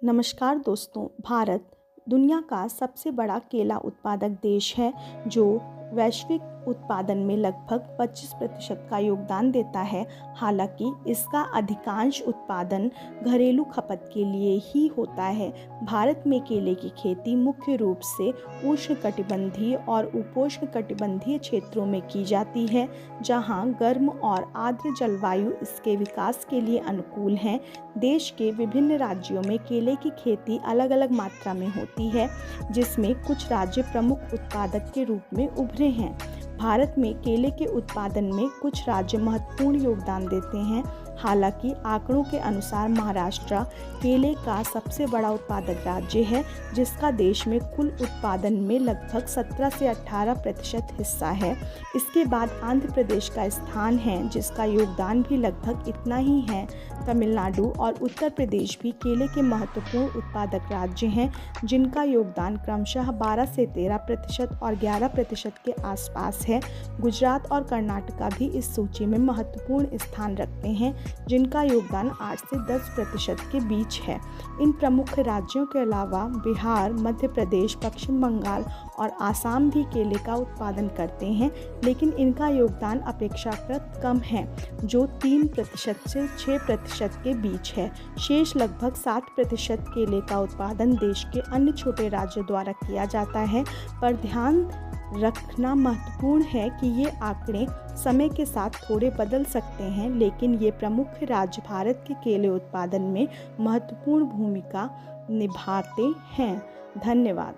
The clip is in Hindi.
नमस्कार दोस्तों। भारत दुनिया का सबसे बड़ा केला उत्पादक देश है जो वैश्विक उत्पादन में लगभग 25% का योगदान देता है। हालांकि इसका अधिकांश उत्पादन घरेलू खपत के लिए ही होता है। भारत में केले की खेती मुख्य रूप से उष्णकटिबंधीय और उपोष्णकटिबंधीय क्षेत्रों में की जाती है, जहां गर्म और आर्द्र जलवायु इसके विकास के लिए अनुकूल है। देश के विभिन्न राज्यों में केले की खेती अलग अलग मात्रा में होती है, जिसमें कुछ राज्य प्रमुख उत्पादक के रूप में उभरे हैं। भारत में केले के उत्पादन में कुछ राज्य महत्वपूर्ण योगदान देते हैं। हालांकि आंकड़ों के अनुसार महाराष्ट्र केले का सबसे बड़ा उत्पादक राज्य है, जिसका देश में कुल उत्पादन में लगभग 17 से 18% हिस्सा है। इसके बाद आंध्र प्रदेश का स्थान है, जिसका योगदान भी लगभग इतना ही है। तमिलनाडु और उत्तर प्रदेश भी केले के महत्वपूर्ण उत्पादक राज्य हैं, जिनका योगदान क्रमशः 12 से 13% और 11% के आसपास है। गुजरात और कर्नाटका भी इस सूची में महत्वपूर्ण स्थान रखते हैं, जिनका योगदान 8 से 10% के बीच है। इन प्रमुख राज्यों के अलावा बिहार, मध्य प्रदेश, पश्चिम बंगाल और आसाम भी केले का उत्पादन करते हैं, लेकिन इनका योगदान अपेक्षाकृत कम है, जो 3% से 6% के बीच है। शेष लगभग 7% केले का उत्पादन देश के अन्य छोटे राज्यों द्वारा किया जाता है। पर ध्यान रखना महत्वपूर्ण है कि ये आंकड़े समय के साथ थोड़े बदल सकते हैं, लेकिन ये प्रमुख राज्य भारत के केले उत्पादन में महत्वपूर्ण भूमिका निभाते हैं। धन्यवाद।